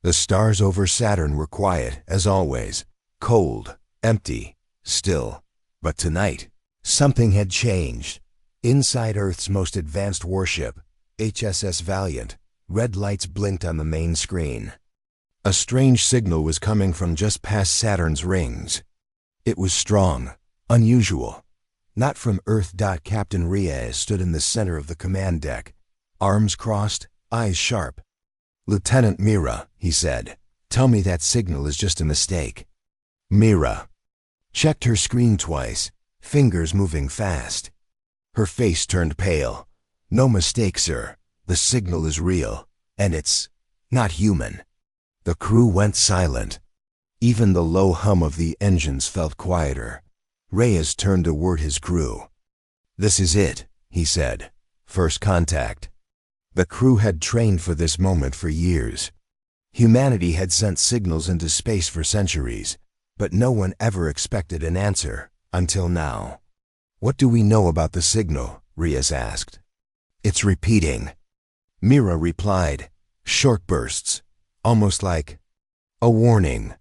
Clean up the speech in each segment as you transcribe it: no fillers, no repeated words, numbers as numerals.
The stars over Saturn were quiet, as always, cold, empty, still. But tonight, something had changed. Inside Earth's most advanced warship, HSS Valiant, red lights blinked on the main screen. A strange signal was coming from just past Saturn's rings. It was strong, unusual. Not from Earth. Captain Reyes stood in the center of the command deck, arms crossed, eyes sharp. "Lieutenant Mira," he said, "tell me that signal is just a mistake." Mira checked her screen twice, fingers moving fast. Her face turned pale. "No mistake, sir. The signal is real, and it's not human." The crew went silent. Even the low hum of the engines felt quieter. Reyes turned toward his crew. "This is it," he said. "First contact." The crew had trained for this moment for years. Humanity had sent signals into space for centuries, but no one ever expected an answer, until now. "What do we know about the signal?" Reyes asked. "It's repeating," Mira replied. "Short bursts, almost like a warning."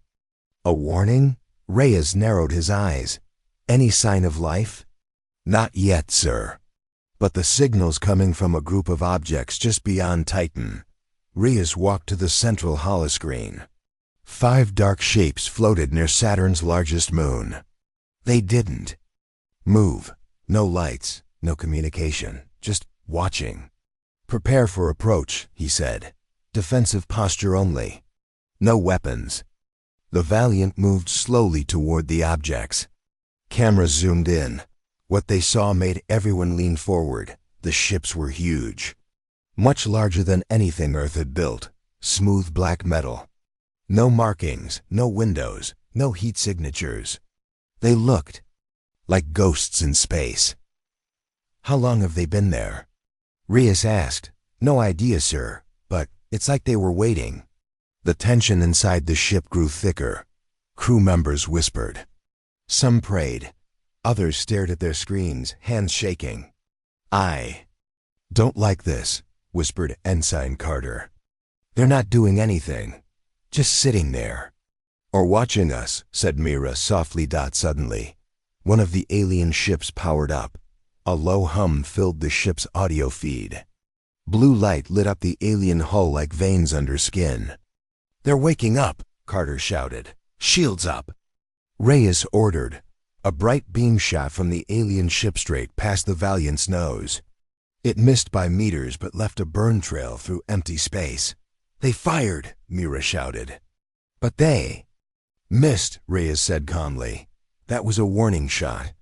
"A warning?" Reyes narrowed his eyes. "Any sign of life?" "Not yet, sir. But the signal's coming from a group of objects just beyond Titan." Reyes walked to the central holoscreen. 5 dark shapes floated near Saturn's largest moon. They didn't move. No lights, no communication, just watching. "Prepare for approach," he said. "Defensive posture only. No weapons." The Valiant moved slowly toward the objects. Cameras zoomed in. What they saw made everyone lean forward. The ships were huge. Much larger than anything Earth had built. Smooth black metal. No markings, no windows, no heat signatures. They looked like ghosts in space. "How long have they been there?" Reyes asked. "No idea, sir, but it's like they were waiting." The tension inside the ship grew thicker. Crew members whispered. Some prayed. Others stared at their screens, hands shaking. "I don't like this," whispered Ensign Carter. "They're not doing anything. Just sitting there." "Or watching us," said Mira softly. Suddenly, one of the alien ships powered up. A low hum filled the ship's audio feed. Blue light lit up the alien hull like veins under skin. "They're waking up," Carter shouted. "Shields up." Reyes ordered. A bright beam shot from the alien ship straight past the Valiant's nose. It missed by meters but left a burn trail through empty space. "They fired," Mira shouted. "But they missed," Reyes said calmly. "That was a warning shot."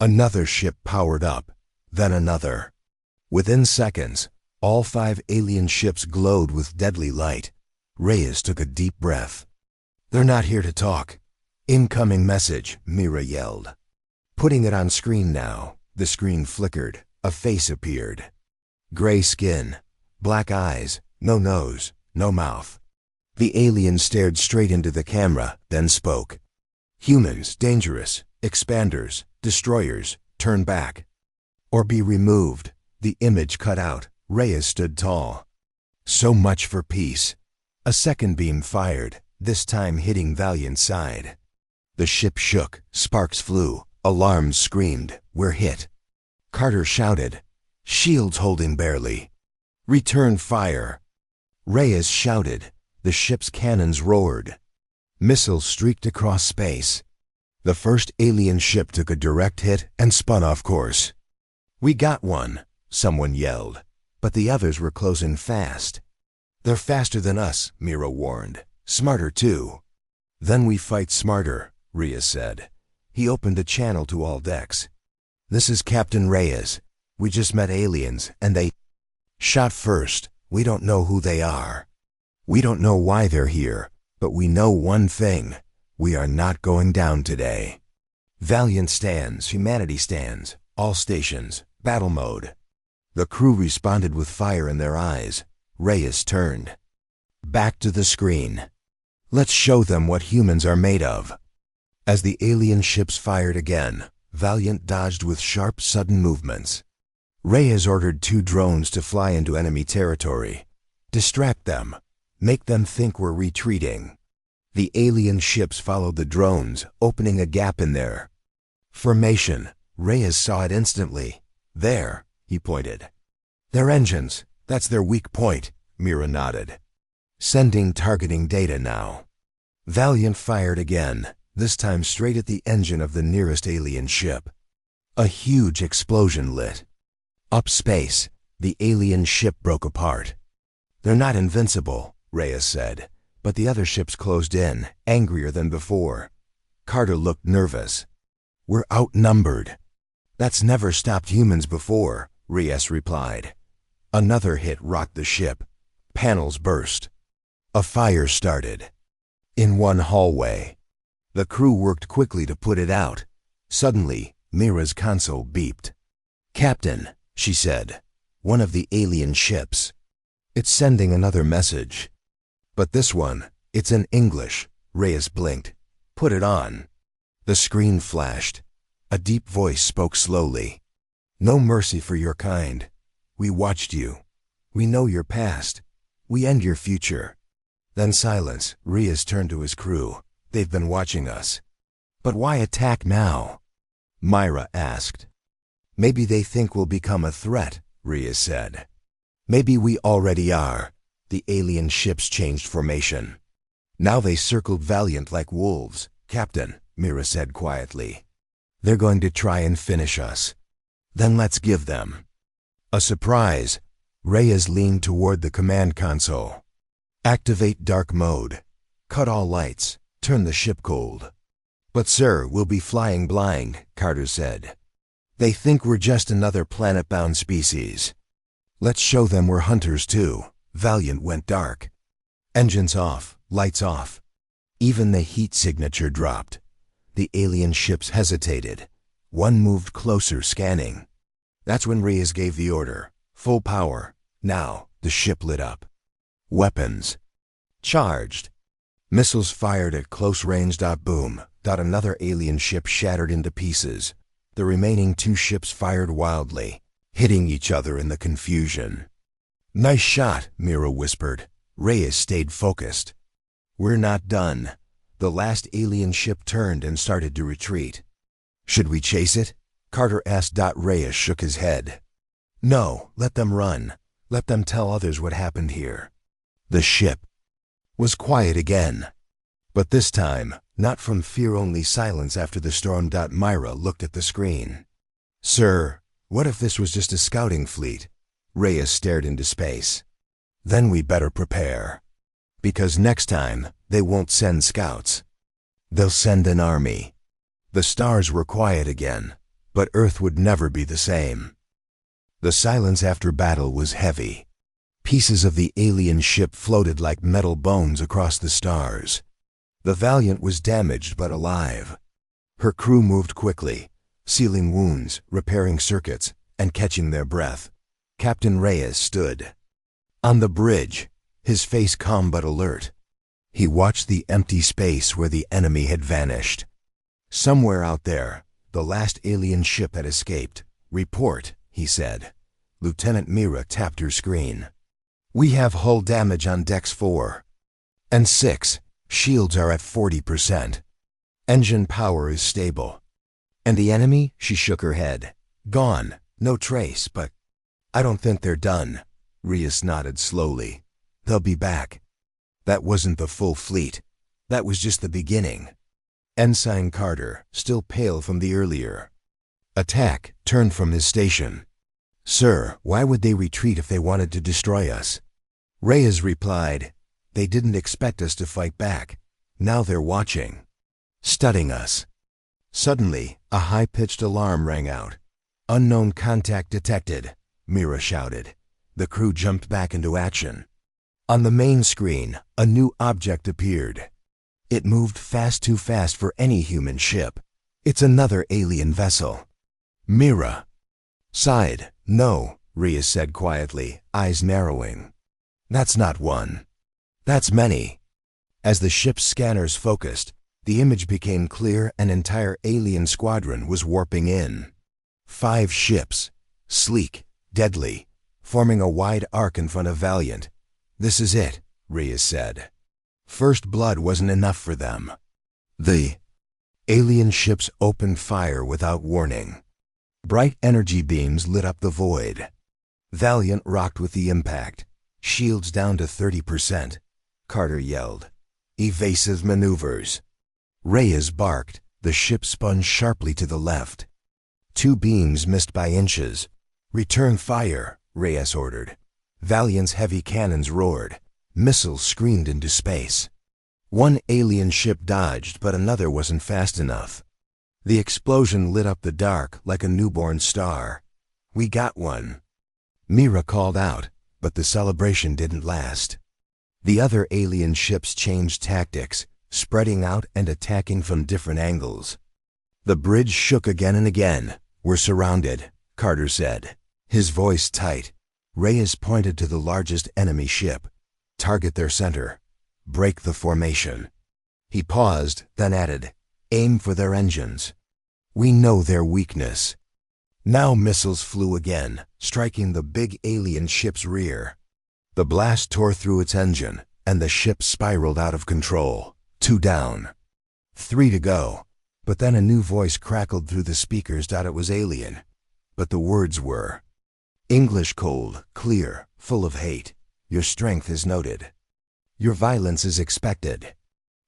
Another ship powered up, then another. Within seconds, all 5 alien ships glowed with deadly light. Reyes took a deep breath. "They're not here to talk." "Incoming message," Mira yelled. Putting it on screen now. The screen flickered. A face appeared. Gray skin, black eyes, no nose, no mouth. The alien stared straight into the camera, then spoke. "Humans, dangerous. Expanders, destroyers, turn back. Or be removed." The image cut out. Reyes stood tall. "So much for peace." A second beam fired, this time hitting Valiant's side. The ship shook, sparks flew, alarms screamed, "We're hit." Carter shouted, "Shields holding barely. Return fire." Reyes shouted. The ship's cannons roared. Missiles streaked across space. The first alien ship took a direct hit and spun off course. "We got one," someone yelled, but the others were closing fast. "They're faster than us," Mira warned. "Smarter too." "Then we fight smarter," Reyes said. He opened a channel to all decks. "This is Captain Reyes. We just met aliens, and they shot first. We don't know who they are. We don't know why they're here, but we know one thing. We are not going down today." Valiant stands, humanity stands, all stations, battle mode. The crew responded with fire in their eyes. Reyes turned. "Back to the screen. Let's show them what humans are made of." As the alien ships fired again, Valiant dodged with sharp, sudden movements. Reyes ordered 2 drones to fly into enemy territory. "Distract them. Make them think we're retreating. The alien ships followed the drones, opening a gap in their formation. Reyes saw it instantly. There, he pointed. Their engines. That's their weak point, Mira nodded. Sending targeting data now. Valiant fired again, this time straight at the engine of the nearest alien ship. A huge explosion lit up space. The alien ship broke apart. They're not invincible, Reyes said, but the other ships closed in, angrier than before. Carter looked nervous. We're outnumbered. That's never stopped humans before, Reyes replied. Another hit rocked the ship. Panels burst. A fire started. In one hallway. The crew worked quickly to put it out. Suddenly, Mira's console beeped. Captain, she said. One of the alien ships. It's sending another message. But this one, it's in English. Reyes blinked. Put it on. The screen flashed. A deep voice spoke slowly. No mercy for your kind. We watched you. We know your past. We end your future. Then silence. Reyes turned to his crew. They've been watching us. But why attack now? Myra asked. Maybe they think we'll become a threat, Reyes said. Maybe we already are. The alien ships changed formation. Now they circled Valiant like wolves. Captain, Mira said quietly. They're going to try and finish us. Then let's give them a surprise. Reyes leaned toward the command console. Activate dark mode. Cut all lights. Turn the ship cold. But sir, we'll be flying blind, Carter said. They think we're just another planet-bound species. Let's show them we're hunters too. Valiant went dark. Engines off, lights off. Even the heat signature dropped. The alien ships hesitated. One moved closer, scanning. That's when Reyes gave the order. Full power. Now, the ship lit up. Weapons. Charged. Missiles fired at close range. Boom. Another alien ship shattered into pieces. The remaining two ships fired wildly, hitting each other in the confusion. Nice shot, Mira whispered. Reyes stayed focused. We're not done. The last alien ship turned and started to retreat. Should we chase it? Carter asked. Reyes shook his head. No, let them run. Let them tell others what happened here. The ship was quiet again. But this time, not from fear, only silence after the storm. Myra looked at the screen. Sir, what if this was just a scouting fleet? Reyes stared into space. Then we better prepare. Because next time, they won't send scouts. They'll send an army. The stars were quiet again, but Earth would never be the same. The silence after battle was heavy. Pieces of the alien ship floated like metal bones across the stars. The Valiant was damaged but alive. Her crew moved quickly, sealing wounds, repairing circuits, and catching their breath. Captain Reyes stood on the bridge, his face calm but alert. He watched the empty space where the enemy had vanished. Somewhere out there, the last alien ship had escaped. Report, he said. Lieutenant Mira tapped her screen. We have hull damage on decks 4 and 6. Shields are at 40%. Engine power is stable. And the enemy? She shook her head. Gone. No trace, but I don't think they're done. Reyes nodded slowly. They'll be back. That wasn't the full fleet. That was just the beginning. Ensign Carter, still pale from the earlier attack, turned from his station. Sir, why would they retreat if they wanted to destroy us? Reyes replied, they didn't expect us to fight back. Now they're watching. Studying us. Suddenly, a high-pitched alarm rang out. Unknown contact detected, Mira shouted. The crew jumped back into action. On the main screen, a new object appeared. It moved fast, too fast for any human ship. It's another alien vessel. Mira sighed. No, Reyes said quietly, eyes narrowing. That's not one. That's many. As the ship's scanners focused, the image became clear. An entire alien squadron was warping in. 5 ships, sleek, deadly, forming a wide arc in front of Valiant. This is it. Reyes said. First blood wasn't enough for them. The alien ships opened fire without warning. Bright energy beams lit up the void. Valiant rocked with the impact. Shields down to 30%. Carter yelled. Evasive maneuvers. Reyes barked. The ship spun sharply to the left. 2 beams missed by inches. Return fire, Reyes ordered. Valiant's heavy cannons roared. Missiles screamed into space. 1 alien ship dodged, but another wasn't fast enough. The explosion lit up the dark like a newborn star. We got one. Mira called out, but the celebration didn't last. The other alien ships changed tactics, spreading out and attacking from different angles. The bridge shook again and again. We're surrounded, Carter said, his voice tight. Reyes pointed to the largest enemy ship. Target their center. Break the formation. He paused, then added, aim for their engines. We know their weakness. Now missiles flew again, striking the big alien ship's rear. The blast tore through its engine, and the ship spiraled out of control. 2 down. 3 to go. But then a new voice crackled through the speakers. It was alien. But the words were English, cold, clear, full of hate. Your strength is noted. Your violence is expected.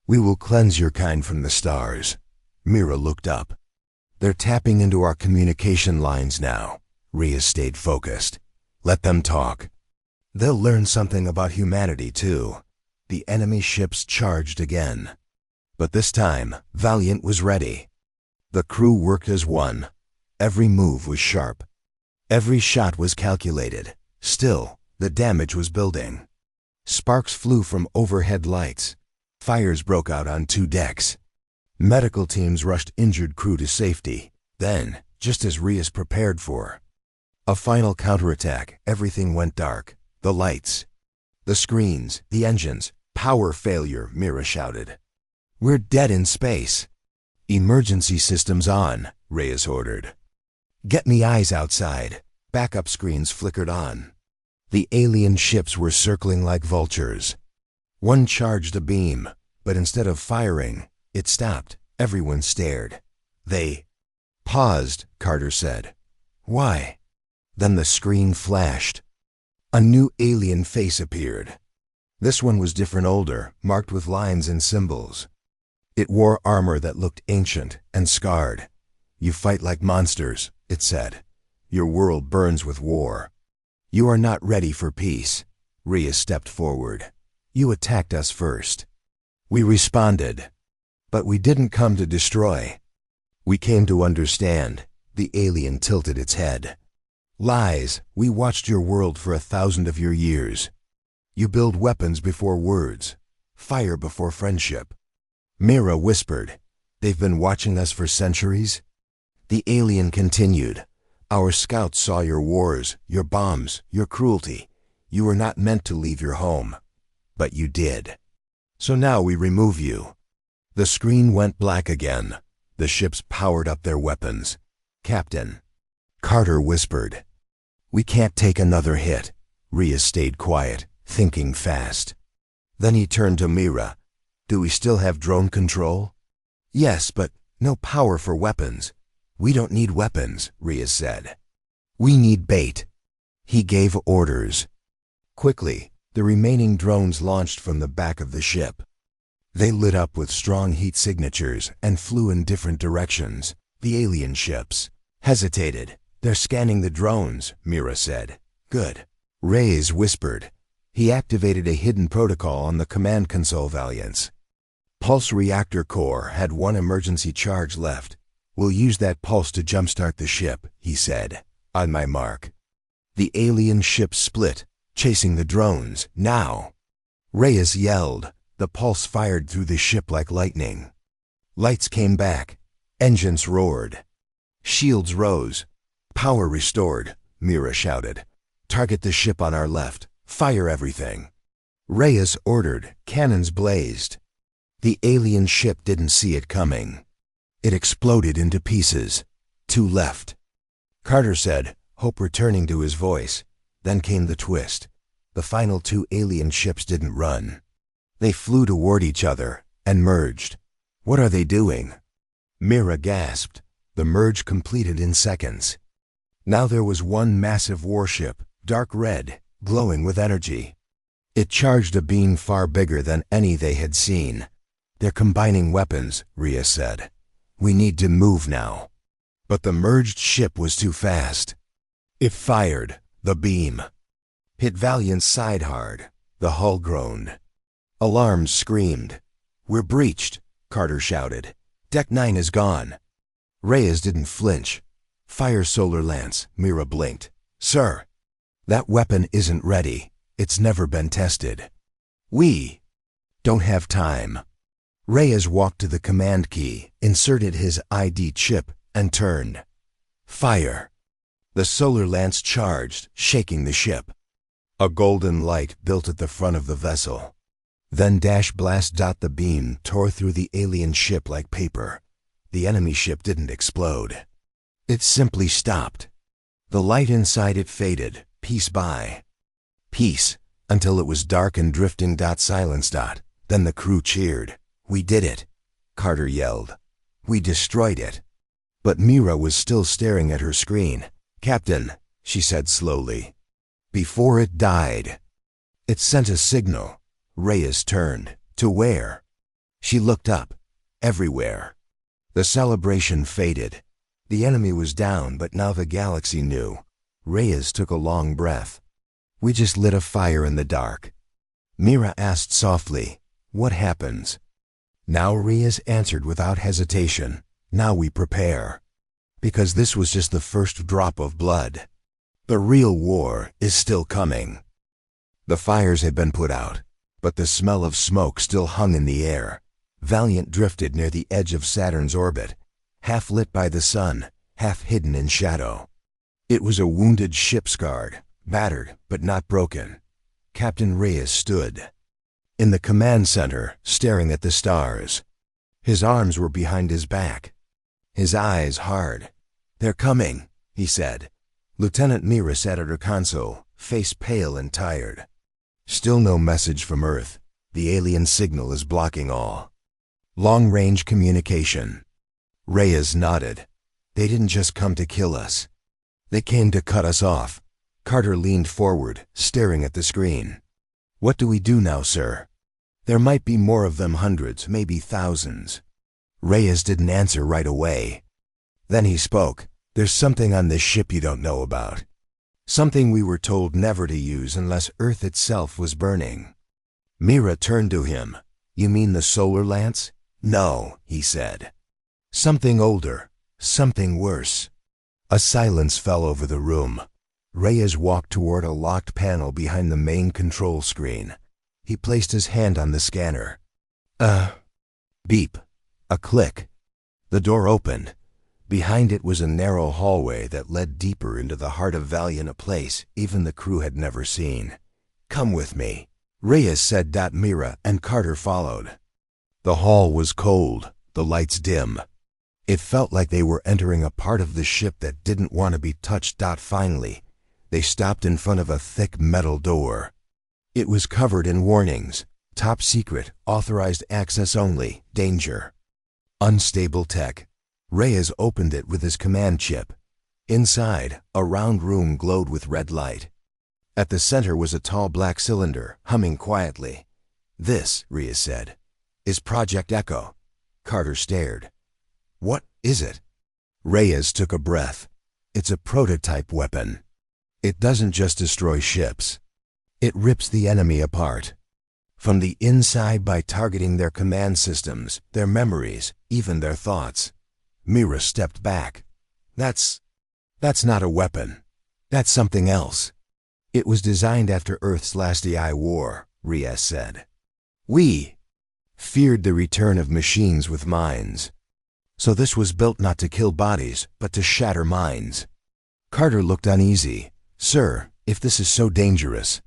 We will cleanse your kind from the stars. Mira looked up. They're tapping into our communication lines now. Reyes stayed focused. Let them talk. They'll learn something about humanity, too. The enemy ships charged again. But this time, Valiant was ready. The crew worked as one. Every move was sharp. Every shot was calculated. Still, the damage was building. Sparks flew from overhead lights. Fires broke out on 2 decks. Medical teams rushed injured crew to safety. Then, just as Reyes prepared for a final counterattack, everything went dark. The lights, the screens, the engines. Power failure, Mira shouted. We're dead in space. Emergency systems on, Reyes ordered. Get me eyes outside. Backup screens flickered on. The alien ships were circling like vultures. One charged a beam, but instead of firing, it stopped. Everyone stared. They paused, Carter said. Why? Then the screen flashed. A new alien face appeared. This one was different, older, marked with lines and symbols. It wore armor that looked ancient and scarred. You fight like monsters, it said. Your world burns with war. You are not ready for peace. Reyes stepped forward. You attacked us first. We responded. But we didn't come to destroy. We came to understand. The alien tilted its head. Lies. We watched your world for 1,000 of your years. You build weapons before words. Fire before friendship. Mira whispered. They've been watching us for centuries. The alien continued. Our scouts saw your wars, your bombs, your cruelty. You were not meant to leave your home. But you did. So now we remove you. The screen went black again. The ships powered up their weapons. Captain. Carter whispered. We can't take another hit. Reyes stayed quiet, thinking fast. Then he turned to Mira. Do we still have drone control? Yes, but no power for weapons. We don't need weapons, Reyes said. We need bait. He gave orders. Quickly, the remaining drones launched from the back of the ship. They lit up with strong heat signatures and flew in different directions. The alien ships hesitated. They're scanning the drones, Mira said. Good. Reyes whispered. He activated a hidden protocol on the command console. Valiance. Pulse reactor core had 1 emergency charge left. We'll use that pulse to jumpstart the ship, he said. On my mark. The alien ship split, chasing the drones. Now! Reyes yelled. The pulse fired through the ship like lightning. Lights came back. Engines roared. Shields rose. Power restored, Mira shouted. Target the ship on our left. Fire everything. Reyes ordered. Cannons blazed. The alien ship didn't see it coming. It exploded into pieces. 2 left. Carter said, hope returning to his voice. Then came the twist. The final two alien ships didn't run. They flew toward each other and merged. What are they doing? Mira gasped. The merge completed in seconds. Now there was one massive warship, dark red, glowing with energy. It charged a beam far bigger than any they had seen. They're combining weapons, Rhea said. We need to move now. But the merged ship was too fast. It fired. The beam hit Valiant's side hard. The hull groaned. Alarms screamed. We're breached, Carter shouted. Deck 9 is gone. Reyes didn't flinch. Fire solar lance, Mira blinked. Sir, that weapon isn't ready. It's never been tested. We don't have time. Reyes walked to the command key, inserted his ID chip, and turned. Fire. The solar lance charged, shaking the ship. A golden light built at the front of the vessel. Then dash blast. The beam tore through the alien ship like paper. The enemy ship didn't explode. It simply stopped. The light inside it faded, piece by piece, until it was dark and drifting. Silence. Then the crew cheered. We did it, Carter yelled. We destroyed it. But Mira was still staring at her screen. Captain, she said slowly. Before it died, it sent a signal. Reyes turned. To where? She looked up. Everywhere. The celebration faded. The enemy was down, but now the galaxy knew. Reyes took a long breath. We just lit a fire in the dark. Mira asked softly, what happens? Now Reyes answered without hesitation. Now we prepare. Because this was just the first drop of blood. The real war is still coming. The fires had been put out, but the smell of smoke still hung in the air. Valiant drifted near the edge of Saturn's orbit, half lit by the sun, half hidden in shadow. It was a wounded ship's guard, battered but not broken. Captain Reyes stood in the command center, staring at the stars. His arms were behind his back, his eyes hard. They're coming, he said. Lieutenant Mira sat at her console, face pale and tired. Still no message from Earth. The alien signal is blocking all long-range communication. Reyes nodded. They didn't just come to kill us. They came to cut us off. Carter leaned forward, staring at the screen. What do we do now, sir? There might be more of them, hundreds, maybe thousands. Reyes didn't answer right away. Then he spoke. There's something on this ship you don't know about. Something we were told never to use unless Earth itself was burning. Mira turned to him. You mean the solar lance? No, he said. Something older, something worse. A silence fell over the room. Reyes walked toward a locked panel behind the main control screen. He placed his hand on the scanner. Beep. A click. The door opened. Behind it was a narrow hallway that led deeper into the heart of Valiant, a place even the crew had never seen. Come with me, Reyes said. Mira and Carter followed. The hall was cold, the lights dim. It felt like they were entering a part of the ship that didn't want to be touched. Finally, they stopped in front of a thick metal door. It was covered in warnings. Top secret, authorized access only, danger. Unstable tech. Reyes opened it with his command chip. Inside, a round room glowed with red light. At the center was a tall black cylinder, humming quietly. This, Reyes said, is Project Echo. Carter stared. What is it? Reyes took a breath. It's a prototype weapon. It doesn't just destroy ships. It rips the enemy apart. From the inside by targeting their command systems, their memories, even their thoughts. Mira stepped back. That's not a weapon. That's something else. It was designed after Earth's last AI war, Reyes said. We feared the return of machines with minds. So this was built not to kill bodies, but to shatter minds. Carter looked uneasy. Sir, if this is so dangerous,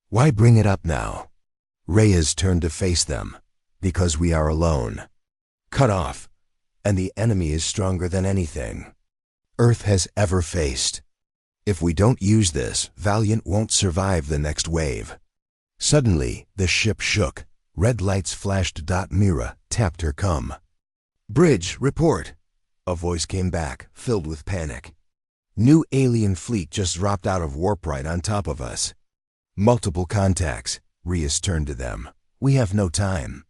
why bring it up now? Reyes turned to face them. Because we are alone. Cut off. And the enemy is stronger than anything Earth has ever faced. If we don't use this, Valiant won't survive the next wave. Suddenly, the ship shook. Red lights flashed. Mira tapped her com. "Bridge, report." A voice came back, filled with panic. "New alien fleet just dropped out of warp right on top of us." "Multiple contacts." Reyes turned to them. "We have no time."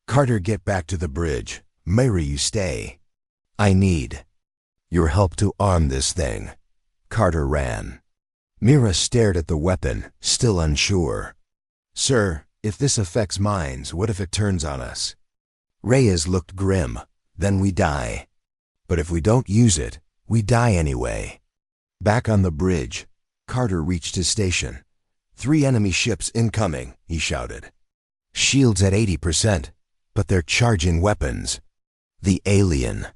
"Carter, get back to the bridge. Mary, you stay. I need your help to arm this thing." Carter ran. Mira stared at the weapon, still unsure. "Sir, if this affects minds, what if it turns on us?" Reyes looked grim. "Then we die. But if we don't use it, we die anyway." Back on the bridge, Carter reached his station. "3 enemy ships incoming," he shouted. "Shields at 80%, but they're charging weapons." The alien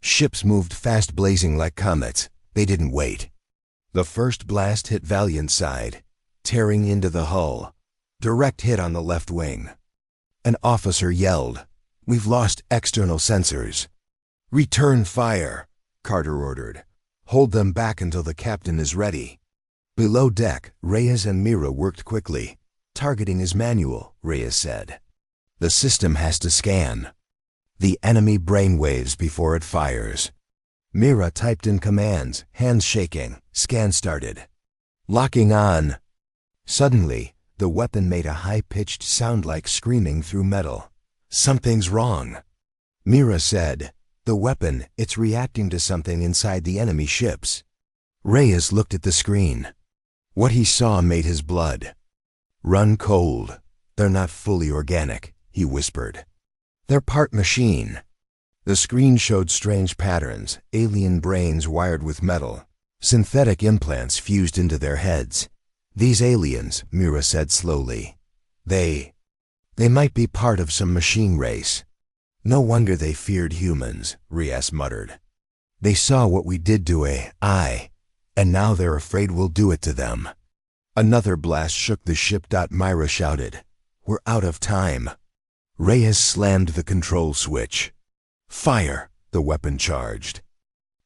ships moved fast, blazing like comets. They didn't wait. The first blast hit Valiant's side, tearing into the hull. Direct hit on the left wing. An officer yelled, "We've lost external sensors." "Return fire," Carter ordered. "Hold them back until the captain is ready." Below deck, Reyes and Mira worked quickly. "Targeting is manual," Reyes said. "The system has to scan the enemy brainwaves before it fires." Mira typed in commands, hands shaking. Scan started. "Locking on." Suddenly, the weapon made a high-pitched sound like screaming through metal. "Something's wrong," Mira said. "The weapon, it's reacting to something inside the enemy ships." Reyes looked at the screen. What he saw made his blood run cold. "They're not fully organic," he whispered. "They're part machine." The screen showed strange patterns, alien brains wired with metal, synthetic implants fused into their heads. "These aliens," Mira said slowly, They might be part of some machine race." "No wonder they feared humans," Reyes muttered. "They saw what we did to AI, and now they're afraid we'll do it to them." Another blast shook the ship. Mira shouted, "We're out of time." Reyes slammed the control switch. "Fire!" the weapon charged.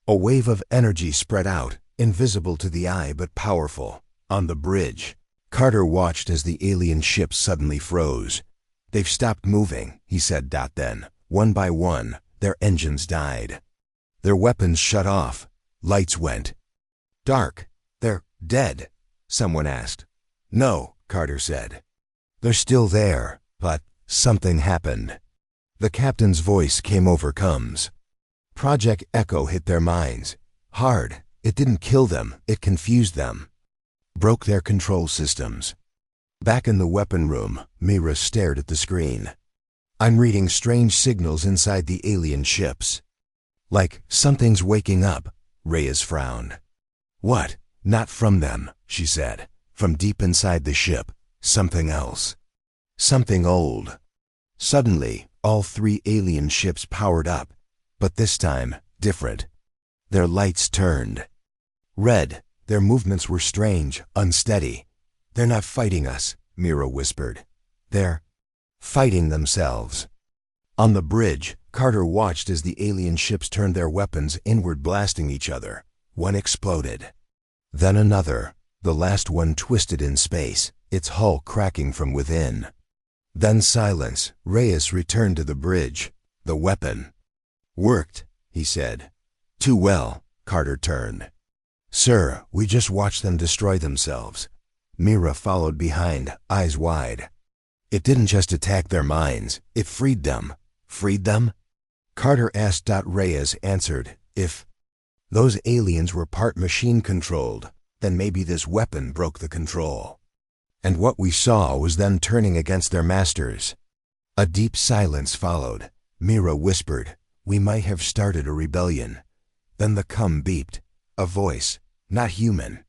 A wave of energy spread out, invisible to the eye but powerful. On the bridge, Carter watched as the alien ships suddenly froze. "They've stopped moving," he said. Then, one by one, their engines died. Their weapons shut off. Lights went dark. "They're dead?" someone asked. "No," Carter said. "They're still there, but something happened." The captain's voice came over comms. Project Echo hit their minds. Hard. It didn't kill them, it confused them. Broke their control systems. Back in the weapon room, Mira stared at the screen. "I'm reading strange signals inside the alien ships. Like something's waking up," Reyes frowned. "What?" "Not from them," she said. "From deep inside the ship. Something else. Something old." Suddenly, all 3 alien ships powered up, but this time, different. Their lights turned red. Their movements were strange, unsteady. "They're not fighting us," Mira whispered. "They're fighting themselves." On the bridge, Carter watched as the alien ships turned their weapons inward, blasting each other. One exploded. Then another. The last one twisted in space, its hull cracking from within. Then silence. Reyes returned to the bridge. "The weapon worked," he said. "Too well." Carter turned. "Sir, we just watched them destroy themselves." Mira followed behind, eyes wide. "It didn't just attack their minds, it freed them." "Freed them?" Carter asked. Reyes answered, "If those aliens were part machine-controlled, then maybe this weapon broke the control. And what we saw was them turning against their masters." A deep silence followed. Mira whispered, "We might have started a rebellion." Then the com beeped. A voice, not human,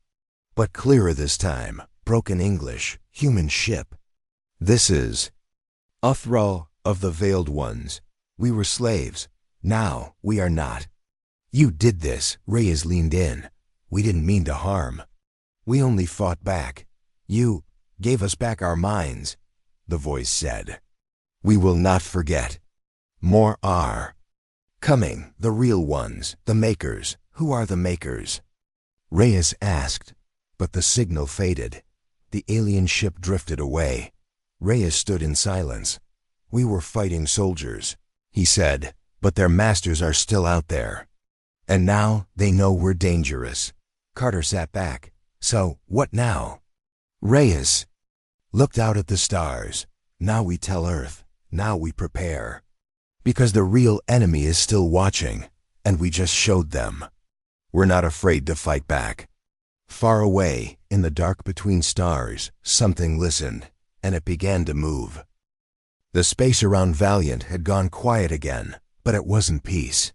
but clearer this time, broken English, human ship. "This is Uthral of the Veiled Ones. We were slaves. Now we are not. You did this." Reyes leaned in. "We didn't mean to harm. We only fought back. You gave us back our minds," the voice said. "We will not forget. More are coming, the real ones, the makers." "Who are the makers?" Reyes asked, but the signal faded. The alien ship drifted away. Reyes stood in silence. "We were fighting soldiers," he said, "but their masters are still out there. And now they know we're dangerous." Carter sat back. "So, what now?" Reyes looked out at the stars. "Now we tell Earth. Now we prepare. Because the real enemy is still watching, and we just showed them. We're not afraid to fight back." Far away, in the dark between stars, something listened, and it began to move. The space around Valiant had gone quiet again, but it wasn't peace.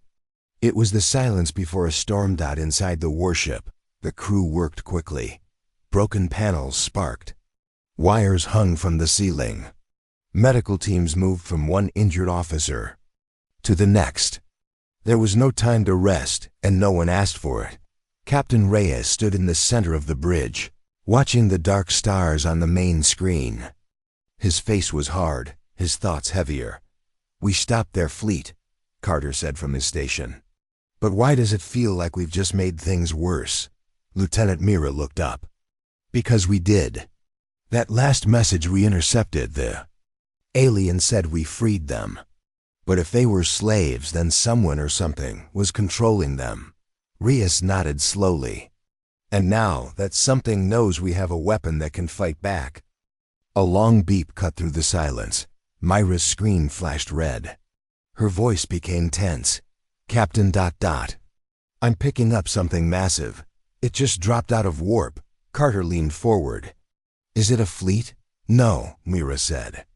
It was the silence before a storm dot inside the warship. The crew worked quickly. Broken panels sparked. Wires hung from the ceiling. Medical teams moved from one injured officer to the next. There was no time to rest, and no one asked for it. Captain Reyes stood in the center of the bridge, watching the dark stars on the main screen. His face was hard, his thoughts heavier. "We stopped their fleet," Carter said from his station. "But why does it feel like we've just made things worse?" Lieutenant Mira looked up. "Because we did. That last message we intercepted, the alien said we freed them. But if they were slaves, then someone or something was controlling them." Reyes nodded slowly. "And now that something knows we have a weapon that can fight back." A long beep cut through the silence. Myra's screen flashed red. Her voice became tense. "Captain ... I'm picking up something massive. It just dropped out of warp." Carter leaned forward. "Is it a fleet?" "No," Mira said.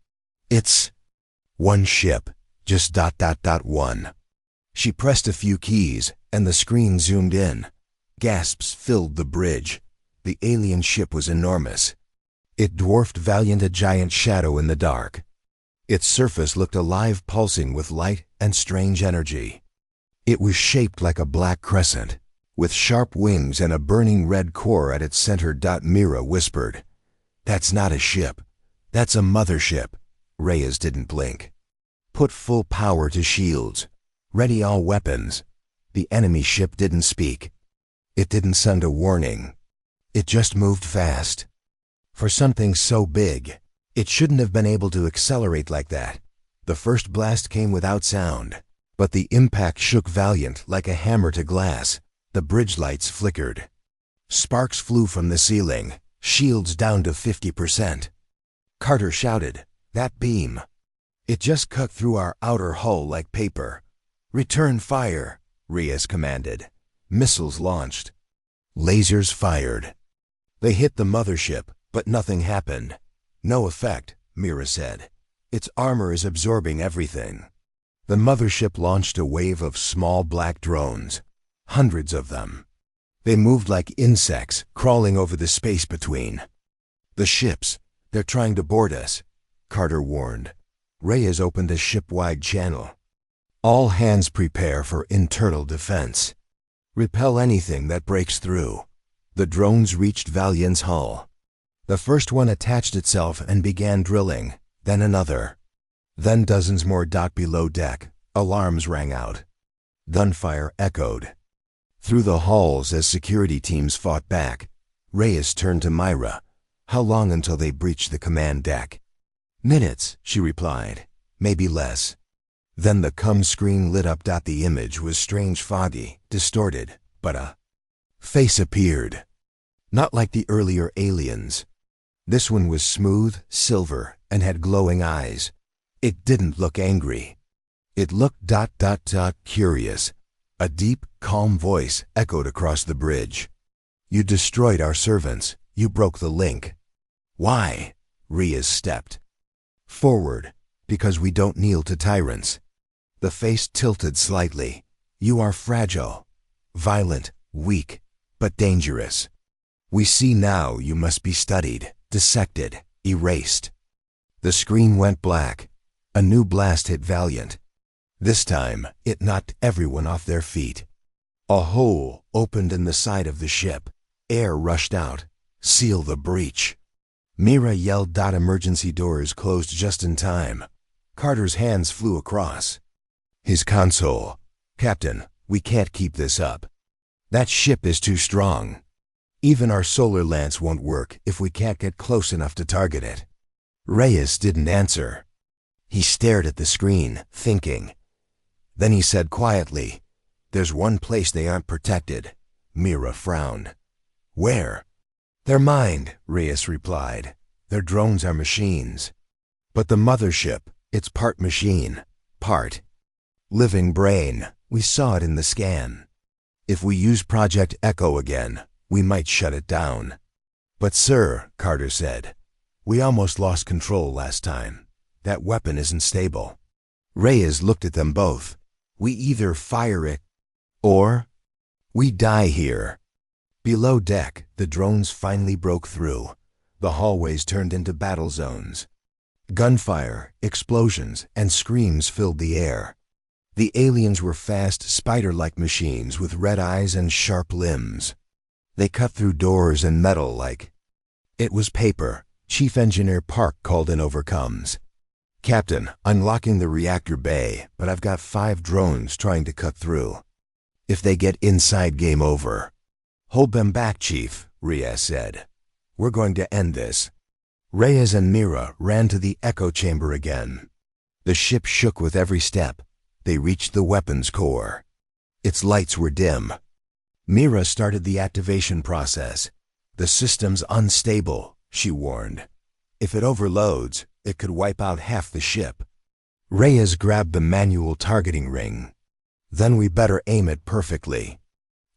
"It's one ship, just ... one." She pressed a few keys, and the screen zoomed in. Gasps filled the bridge. The alien ship was enormous. It dwarfed Valiant, a giant shadow in the dark. Its surface looked alive, pulsing with light and strange energy. It was shaped like a black crescent, with sharp wings and a burning red core at its center. Mira whispered, "That's not a ship. That's a mothership." Reyes didn't blink. "Put full power to shields. Ready all weapons." The enemy ship didn't speak. It didn't send a warning. It just moved fast. For something so big, it shouldn't have been able to accelerate like that. The first blast came without sound, but the impact shook Valiant like a hammer to glass. The bridge lights flickered. Sparks flew from the ceiling, shields down to 50%. Carter shouted, "That beam! It just cut through our outer hull like paper." "Return fire," Reyes commanded. Missiles launched. Lasers fired. They hit the mothership, but nothing happened. "No effect," Mira said. "Its armor is absorbing everything." The mothership launched a wave of small black drones, hundreds of them. They moved like insects, crawling over the space between. "The ships, they're trying to board us," Carter warned. Reyes opened a ship-wide channel. "All hands prepare for internal defense. Repel anything that breaks through." The drones reached Valiant's hull. The first one attached itself and began drilling, then another. Then dozens more. Below deck, alarms rang out. Gunfire echoed through the halls as security teams fought back. Reyes turned to Myra. "How long until they breach the command deck?" "Minutes," she replied. "Maybe less." Then the COM screen lit up. The image was strange, foggy, distorted, but a face appeared. Not like the earlier aliens. This one was smooth, silver, and had glowing eyes. It didn't look angry. It looked ... curious. A deep, calm voice echoed across the bridge. "You destroyed our servants. You broke the link." "Why?" Reyes stepped forward. "Because we don't kneel to tyrants." The face tilted slightly. "You are fragile, violent, weak, but dangerous. We see now you must be studied, dissected, erased." The screen went black. A new blast hit Valiant. This time, it knocked everyone off their feet. A hole opened in the side of the ship. Air rushed out. "Seal the breach." Mira yelled. Emergency doors closed just in time. Carter's hands flew across his console. "Captain, we can't keep this up. That ship is too strong." Even our solar lance won't work if we can't get close enough to target it. Reyes didn't answer. He stared at the screen, thinking. Then he said quietly, "There's one place they aren't protected." Mira frowned. "Where?" "Their mind," Reyes replied. "Their drones are machines. But the mothership, it's part machine, part living brain. We saw it in the scan. If we use Project Echo again, we might shut it down." "But sir," Carter said, "we almost lost control last time. That weapon isn't stable." Reyes looked at them both. "We either fire it, or we die here." Below deck, the drones finally broke through. The hallways turned into battle zones. Gunfire, explosions, and screams filled the air. The aliens were fast, spider-like machines with red eyes and sharp limbs. They cut through doors and metal like it was paper. Chief Engineer Park called in over comms. "Captain, I'm locking the reactor bay, but I've got 5 drones trying to cut through. If they get inside, game over." "Hold them back, Chief," Reyes said. "We're going to end this." Reyes and Mira ran to the echo chamber again. The ship shook with every step. They reached the weapons core. Its lights were dim. Mira started the activation process. "The system's unstable," she warned. "If it overloads, it could wipe out half the ship." Reyes grabbed the manual targeting ring. "Then we better aim it perfectly."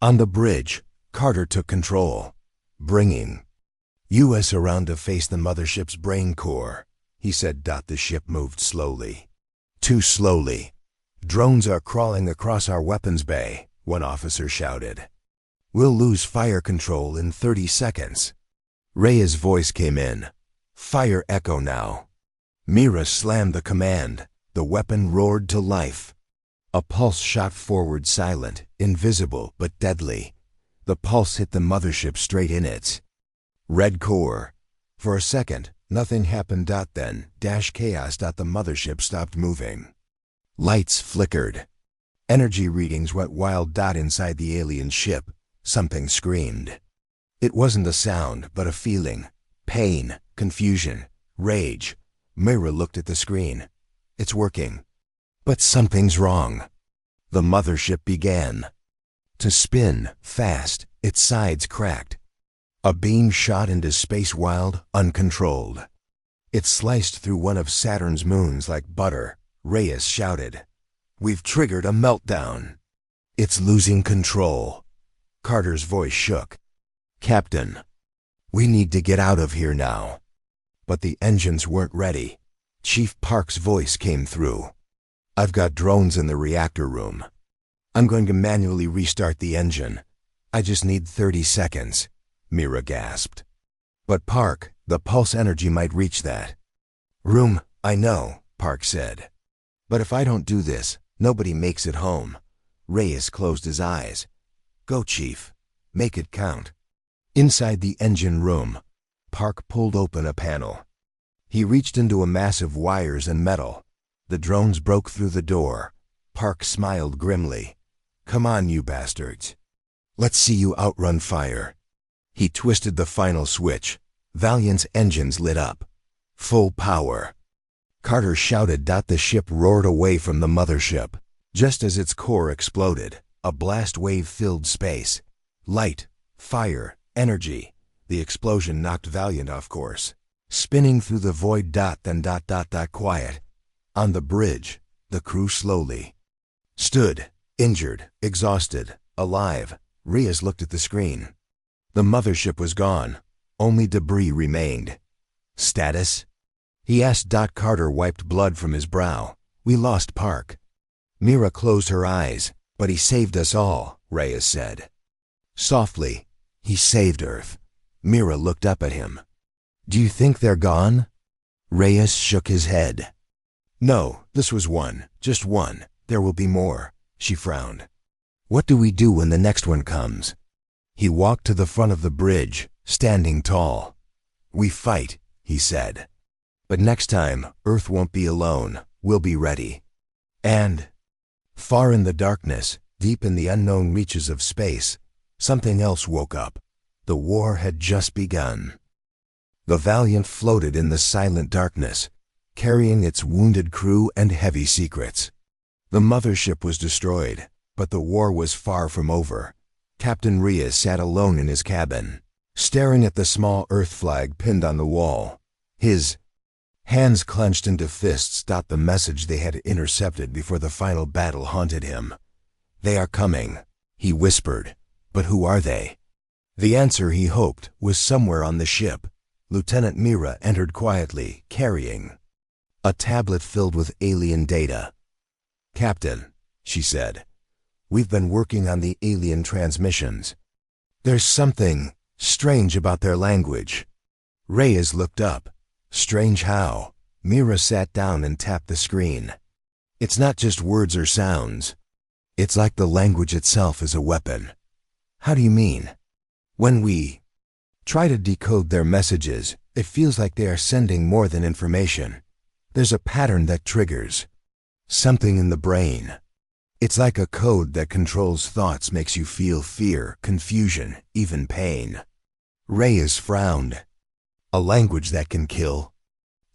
On the bridge, Carter took control. "Bringing U.S. around to face the mothership's brain core," he said. The ship moved slowly. Too slowly. "Drones are crawling across our weapons bay," one officer shouted. "We'll lose fire control in 30 seconds. Reyes' voice came in. "Fire Echo now." Mira slammed the command. The weapon roared to life. A pulse shot forward, silent, invisible, but deadly. The pulse hit the mothership straight in its red core. For a second, nothing happened. Then, chaos. The mothership stopped moving. Lights flickered. Energy readings went wild. Inside the alien ship, something screamed. It wasn't a sound, but a feeling. Pain, confusion, rage. Mira looked at the screen. "It's working. But something's wrong." The mothership began to spin, fast, its sides cracked. A beam shot into space, wild, uncontrolled. It sliced through one of Saturn's moons like butter. Reyes shouted, "We've triggered a meltdown. It's losing control." Carter's voice shook. "Captain, we need to get out of here now." But the engines weren't ready. Chief Park's voice came through. "I've got drones in the reactor room. I'm going to manually restart the engine. I just need 30 seconds. Mira gasped. "But Park, the pulse energy might reach that room." "I know," Park said. "But if I don't do this, nobody makes it home." Reyes closed his eyes. "Go, Chief. Make it count." Inside the engine room, Park pulled open a panel. He reached into a mass of wires and metal. The drones broke through the door. Park smiled grimly. "Come on, you bastards. Let's see you outrun fire." He twisted the final switch. Valiant's engines lit up. Full power. Carter shouted. The ship roared away from the mothership. Just as its core exploded, a blast wave filled space. Light, fire, energy. The explosion knocked Valiant off course, spinning through the void. Then quiet. On the bridge, the crew slowly stood, injured, exhausted, alive. Reyes looked at the screen. The mothership was gone. Only debris remained. "Status?" he asked. Carter wiped blood from his brow. "We lost Park." Mira closed her eyes. "But he saved us all," Reyes said. Softly, "He saved Earth." Mira looked up at him. "Do you think they're gone?" Reyes shook his head. "No, this was one, just one. There will be more." She frowned. "What do we do when the next one comes?" He walked to the front of the bridge, standing tall. "We fight," he said. "But next time, Earth won't be alone. We'll be ready." And far in the darkness, deep in the unknown reaches of space, something else woke up. The war had just begun. The Valiant floated in the silent darkness, carrying its wounded crew and heavy secrets. The mothership was destroyed, but the war was far from over. Captain Reyes sat alone in his cabin, staring at the small Earth flag pinned on the wall. His hands clenched into fists. The message they had intercepted before the final battle haunted him. "They are coming," he whispered. But who are they? The answer, he hoped, was somewhere on the ship. Lieutenant Mira entered quietly, carrying a tablet filled with alien data. "Captain," she said, "we've been working on the alien transmissions. There's something strange about their language." Reyes looked up. "Strange how?" Mira sat down and tapped the screen. "It's not just words or sounds. It's like the language itself is a weapon." "How do you mean?" "When we try to decode their messages, it feels like they are sending more than information. There's a pattern that triggers something in the brain. It's like a code that controls thoughts, makes you feel fear, confusion, even pain." Reyes frowned. "A language that can kill?"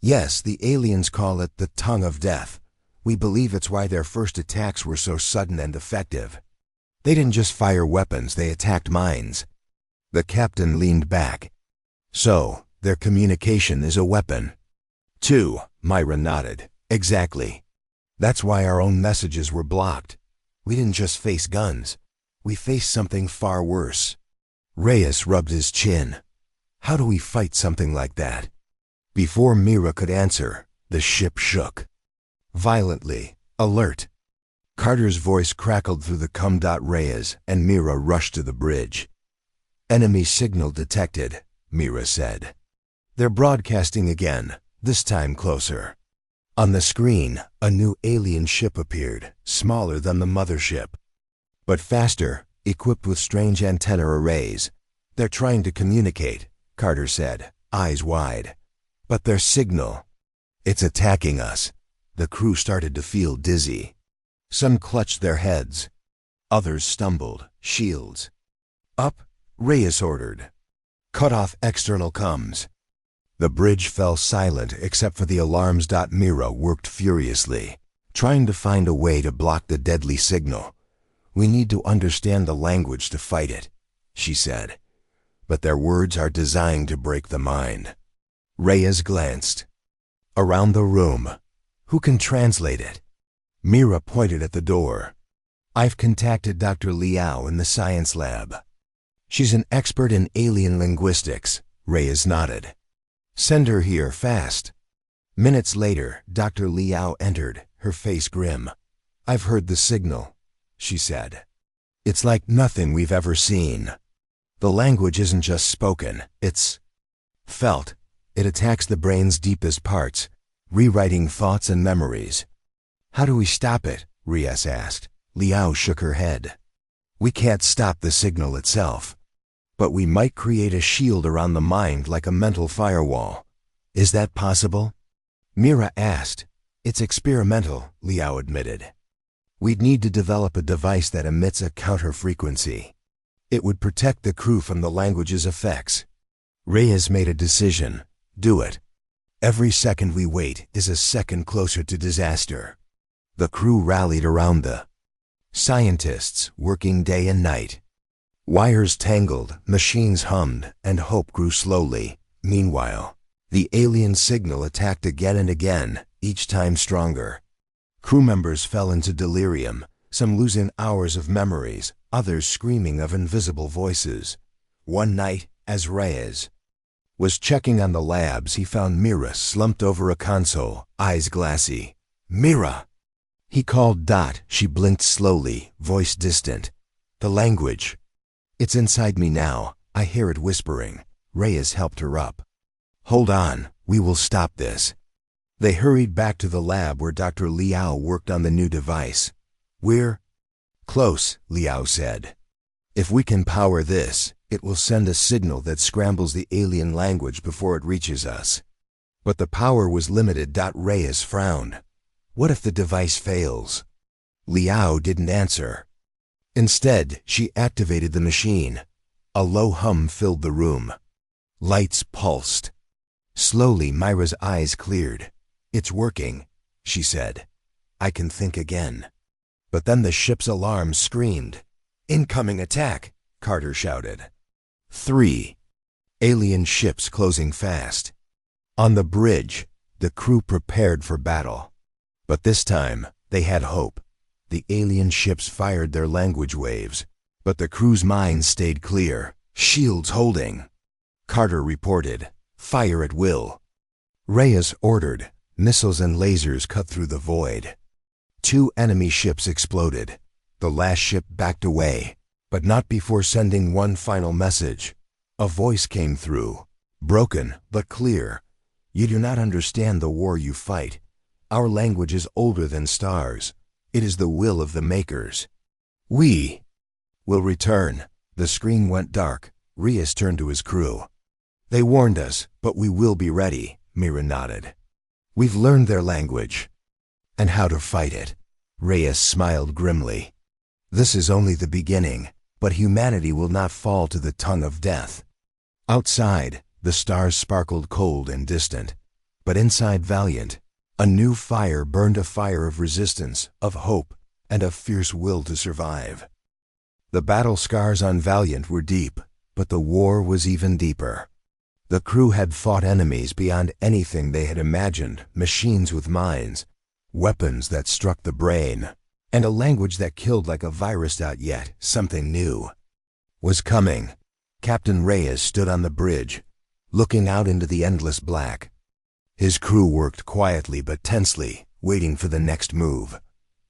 "Yes, the aliens call it the tongue of death. We believe it's why their first attacks were so sudden and effective. They didn't just fire weapons, they attacked minds." The captain leaned back. "So, their communication is a weapon?" "Two," Myra nodded. "Exactly. That's why our own messages were blocked. We didn't just face guns. We faced something far worse." Reyes rubbed his chin. "How do we fight something like that?" Before Mira could answer, the ship shook. Violently, alert. Carter's voice crackled through the Reyes and Mira rushed to the bridge. "Enemy signal detected," Mira said. "They're broadcasting again, this time closer." On the screen, a new alien ship appeared, smaller than the mothership, but faster, equipped with strange antenna arrays. "They're trying to communicate," Carter said, eyes wide. "But their signal, it's attacking us." The crew started to feel dizzy. Some clutched their heads. Others stumbled. "Shields up," Reyes ordered. "Cut off external comms." The bridge fell silent except for the alarms. Mira worked furiously, trying to find a way to block the deadly signal. "We need to understand the language to fight it," she said. "But their words are designed to break the mind." Reyes glanced around the room. "Who can translate it?" Mira pointed at the door. "I've contacted Dr. Liao in the science lab. She's an expert in alien linguistics." Reyes nodded. "Send her here, fast." Minutes later, Dr. Liao entered, her face grim. "I've heard the signal," she said. "It's like nothing we've ever seen. The language isn't just spoken, it's felt. It attacks the brain's deepest parts, rewriting thoughts and memories." "How do we stop it?" Reyes asked. Liao shook her head. "We can't stop the signal itself. But we might create a shield around the mind, like a mental firewall. Is that possible?" Mira asked. "It's experimental," Liao admitted. "We'd need to develop a device that emits a counter-frequency. It would protect the crew from the language's effects." Reyes made a decision. "Do it. Every second we wait is a second closer to disaster." The crew rallied around the scientists, working day and night. Wires tangled, machines hummed, and hope grew slowly. Meanwhile, the alien signal attacked again and again, each time stronger. Crew members fell into delirium, some losing hours of memories, others screaming of invisible voices. One night, as Reyes was checking on the labs, he found Mira slumped over a console, eyes glassy. "Mira!" He called. She blinked slowly, voice distant. "The language. It's inside me now. I hear it whispering." Reyes helped her up. "Hold on, we will stop this." They hurried back to the lab where Dr. Liao worked on the new device. "We're close," Liao said. "If we can power this, it will send a signal that scrambles the alien language before it reaches us." But the power was limited. Reyes frowned. "What if the device fails?" Liao didn't answer. Instead, she activated the machine. A low hum filled the room. Lights pulsed. Slowly, Myra's eyes cleared. "It's working," she said. "I can think again." But then the ship's alarm screamed. "Incoming attack!" Carter shouted. 3. Alien ships closing fast. On the bridge, the crew prepared for battle. But this time, they had hope. The alien ships fired their language waves, but the crew's minds stayed clear, shields holding. Carter reported, "Fire at will." Reyes ordered. Missiles and lasers cut through the void. 2 enemy ships exploded. The last ship backed away, but not before sending one final message. A voice came through, broken but clear. "You do not understand the war you fight. Our language is older than stars. It is the will of the makers. We will return." The screen went dark. Reyes turned to his crew. "They warned us, but we will be ready," Mira nodded. "We've learned their language and how to fight it." Reyes smiled grimly. "This is only the beginning, but humanity will not fall to the tongue of death." Outside, the stars sparkled cold and distant, but inside Valiant, a new fire burned, a fire of resistance, of hope, and a fierce will to survive. The battle scars on Valiant were deep, but the war was even deeper. The crew had fought enemies beyond anything they had imagined, machines with minds, weapons that struck the brain, and a language that killed like a virus. Yet something new was coming. Captain Reyes stood on the bridge, looking out into the endless black. His crew worked quietly but tensely, waiting for the next move.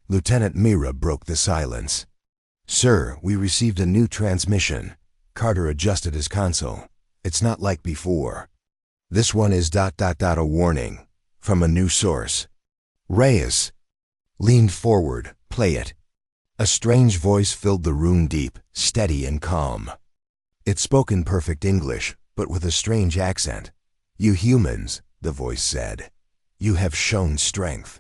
Lieutenant Mira broke the silence. "Sir, we received a new transmission." Carter adjusted his console. "It's not like before. This one is ... a warning from a new source." Reyes leaned forward. "Play it." A strange voice filled the room, deep, steady, and calm. It spoke in perfect English, but with a strange accent. "You humans," the voice said, "you have shown strength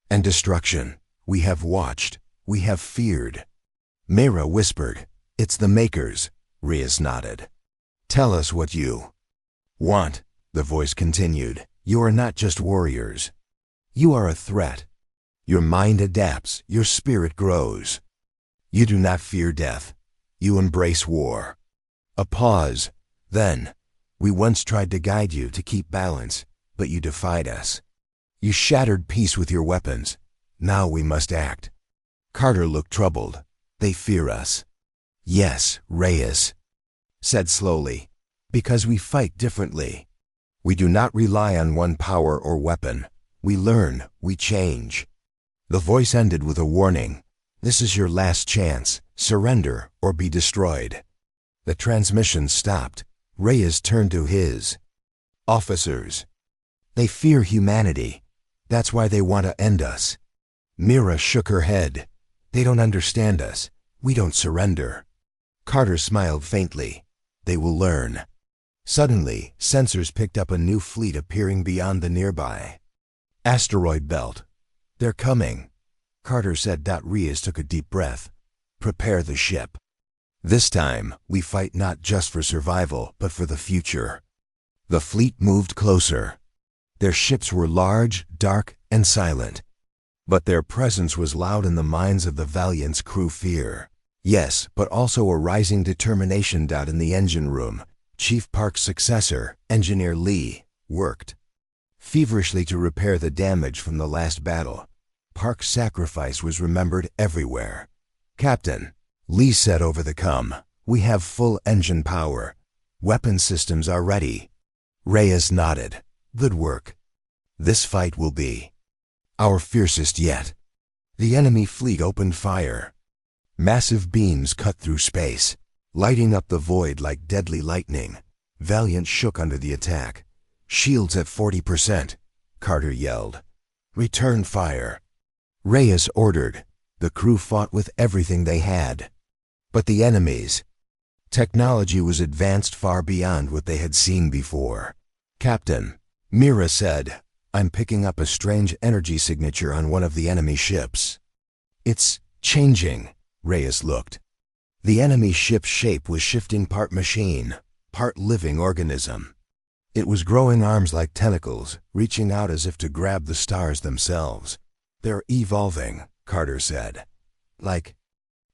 and destruction. We have watched. We have feared." Mira whispered, "It's the makers." Reyes nodded. "Tell us what you want," the voice continued. "You are not just warriors. You are a threat. Your mind adapts, your spirit grows. You do not fear death. You embrace war." A pause. Then, "We once tried to guide you, to keep balance, but you defied us. You shattered peace with your weapons. Now we must act." Carter looked troubled. "They fear us." "Yes," Reyes said slowly, "because we fight differently. We do not rely on one power or weapon. We learn, we change." The voice ended with a warning. "This is your last chance. Surrender or be destroyed." The transmission stopped. Reyes turned to his officers. "They fear humanity. That's why they want to end us." Mira shook her head. "They don't understand us. We don't surrender." Carter smiled faintly. "They will learn." Suddenly, sensors picked up a new fleet appearing beyond the nearby asteroid belt. "They're coming," Carter said. Reyes took a deep breath. "Prepare the ship. This time, we fight not just for survival, but for the future." The fleet moved closer. Their ships were large, dark, and silent. But their presence was loud in the minds of the Valiant's crew. Fear, yes, but also a rising determination. In the engine room, Chief Park's successor, Engineer Lee, worked feverishly to repair the damage from the last battle. Park's sacrifice was remembered everywhere. "Captain," Lee said over the comm, "we have full engine power. Weapon systems are ready." Reyes nodded. "Good work. This fight will be our fiercest yet." The enemy fleet opened fire. Massive beams cut through space, lighting up the void like deadly lightning. Valiant shook under the attack. "Shields at 40%, Carter yelled. "Return fire." Reyes ordered. The crew fought with everything they had. But the enemy's technology was advanced far beyond what they had seen before. "Captain," Mira said, "I'm picking up a strange energy signature on one of the enemy ships." "It's changing." Reyes looked. The enemy ship's shape was shifting, part machine, part living organism. It was growing arms like tentacles, reaching out as if to grab the stars themselves. "They're evolving," Carter said. "Like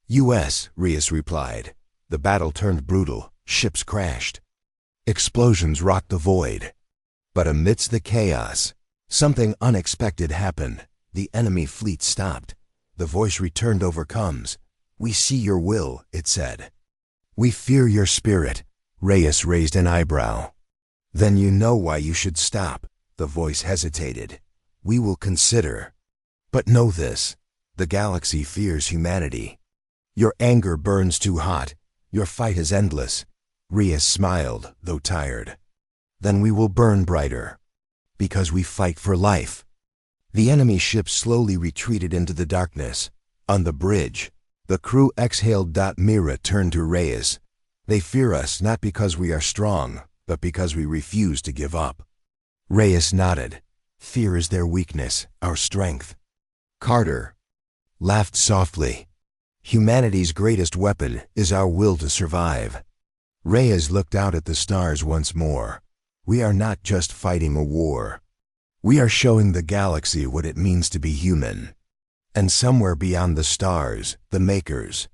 US," Reyes replied. The battle turned brutal. Ships crashed. Explosions rocked the void. But amidst the chaos, something unexpected happened. The enemy fleet stopped. The voice returned over comms. "We see your will," it said. "We fear your spirit." Reyes raised an eyebrow. "Then you know why you should stop." The voice hesitated. "We will consider. But know this, the galaxy fears humanity. Your anger burns too hot. Your fight is endless." Reyes smiled, though tired. "Then we will burn brighter. Because we fight for life." The enemy ship slowly retreated into the darkness. On the bridge, the crew exhaled. Mira turned to Reyes. "They fear us not because we are strong, but because we refuse to give up." Reyes nodded. "Fear is their weakness, our strength." Carter laughed softly. "Humanity's greatest weapon is our will to survive." Reyes looked out at the stars once more. "We are not just fighting a war. We are showing the galaxy what it means to be human." And somewhere beyond the stars, the Makers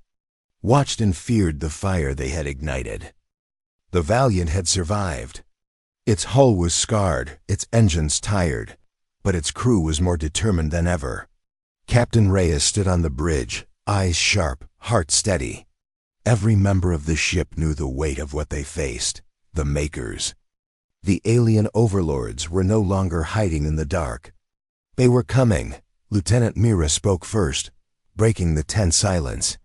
watched and feared the fire they had ignited. The Valiant had survived. Its hull was scarred, its engines tired, but its crew was more determined than ever. Captain Reyes stood on the bridge, eyes sharp, heart steady. Every member of the ship knew the weight of what they faced, the Makers. The alien overlords were no longer hiding in the dark. They were coming. Lieutenant Mira spoke first, breaking the tense silence.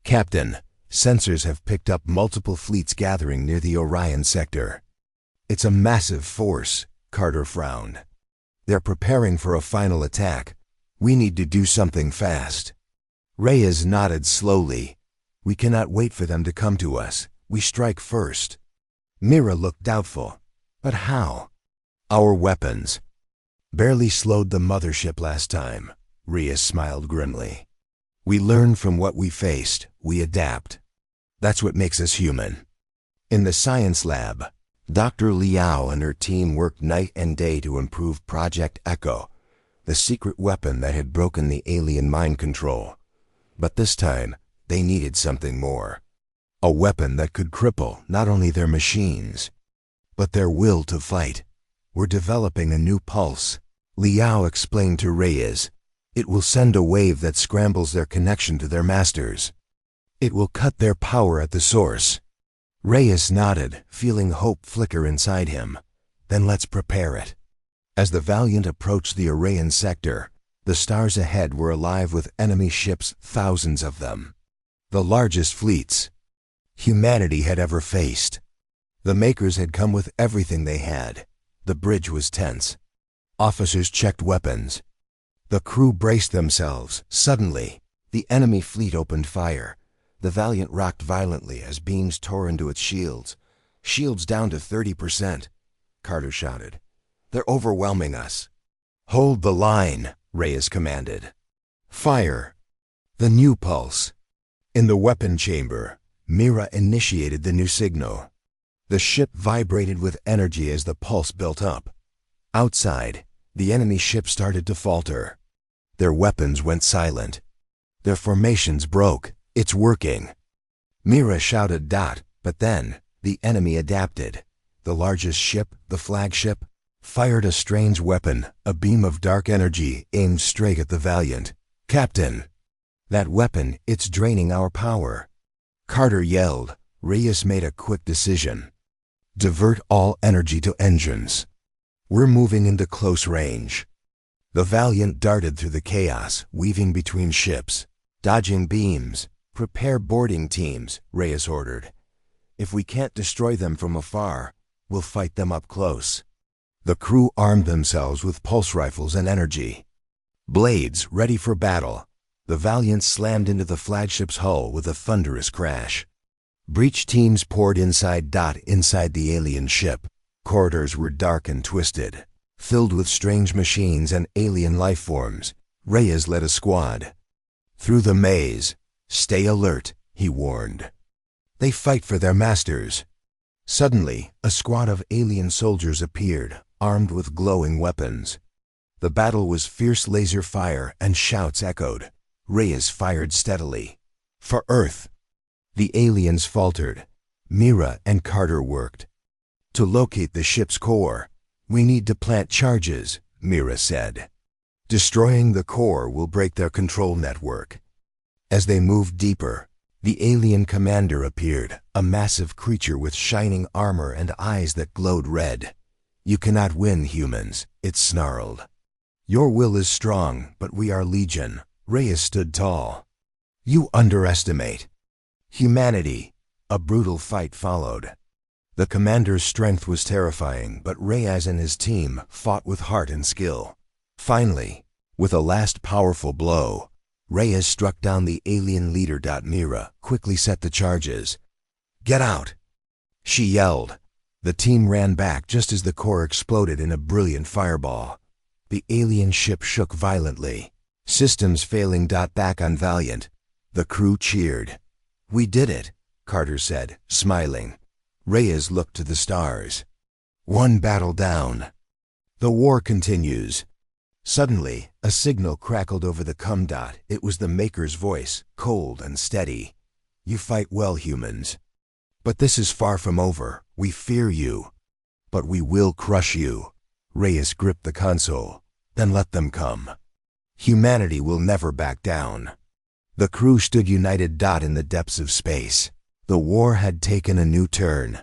"Captain, sensors have picked up multiple fleets gathering near the Orion sector." "It's a massive force," Carter frowned. "They're preparing for a final attack. We need to do something fast." Reyes nodded slowly. "We cannot wait for them to come to us. We strike first." Mira looked doubtful. "But how?" "Our weapons barely slowed the mothership last time." Reyes smiled grimly. "We learn from what we faced. We adapt. That's what makes us human." In the science lab, Dr. Liao and her team worked night and day to improve Project Echo, the secret weapon that had broken the alien mind control. But this time, they needed something more. A weapon that could cripple not only their machines, but their will to fight. "We're developing a new pulse," Liao explained to Reyes. "It will send a wave that scrambles their connection to their masters. It will cut their power at the source." Reyes nodded, feeling hope flicker inside him. "Then let's prepare it." As the Valiant approached the Orion sector, the stars ahead were alive with enemy ships, thousands of them. The largest fleets humanity had ever faced. The Makers had come with everything they had. The bridge was tense. Officers checked weapons. The crew braced themselves. Suddenly, the enemy fleet opened fire. The Valiant rocked violently as beams tore into its shields. "Shields down to 30%. Carter shouted. "They're overwhelming us." "Hold the line," Reyes commanded. "Fire." The new pulse. In the weapon chamber, Mira initiated the new signal. The ship vibrated with energy as the pulse built up. Outside, the enemy ship started to falter. Their weapons went silent. Their formations broke. "It's working." Mira shouted. But then, the enemy adapted. The largest ship, the flagship, fired a strange weapon, a beam of dark energy aimed straight at the Valiant. "Captain!" "That weapon, it's draining our power." Carter yelled. Reyes made a quick decision. "Divert all energy to engines. We're moving into close range." The Valiant darted through the chaos, weaving between ships, dodging beams. "Prepare boarding teams," Reyes ordered. "If we can't destroy them from afar, we'll fight them up close." The crew armed themselves with pulse rifles and energy blades ready for battle. The Valiant slammed into the flagship's hull with a thunderous crash. Breach teams poured inside the alien ship. Corridors were dark and twisted, filled with strange machines and alien life forms. Reyes led a squad through the maze. "Stay alert," he warned. They fight for their masters. Suddenly, a squad of alien soldiers appeared, armed with glowing weapons. The battle was fierce laser fire and shouts echoed. Reyes fired steadily. For Earth! The aliens faltered. Mira and Carter worked. To locate the ship's core, we need to plant charges, Mira said. Destroying the core will break their control network. As they moved deeper, the alien commander appeared, a massive creature with shining armor and eyes that glowed red. You cannot win, humans, it snarled. Your will is strong, but we are legion. Reyes stood tall. You underestimate humanity. A brutal fight followed. The commander's strength was terrifying, but Reyes and his team fought with heart and skill. Finally, with a last powerful blow, Reyes struck down the alien leader. Mira quickly set the charges. Get out! She yelled. The team ran back just as the core exploded in a brilliant fireball. The alien ship shook violently. Systems failing. Back on Valiant. The crew cheered. We did it, Carter said, smiling. Reyes looked to the stars. One battle down. The war continues. Suddenly, a signal crackled over the com-dot. It was the Maker's voice, cold and steady. You fight well, humans. But this is far from over. We fear you. But we will crush you. Reyes gripped the console. Then let them come. Humanity will never back down. The crew stood united. In the depths of space, the war had taken a new turn.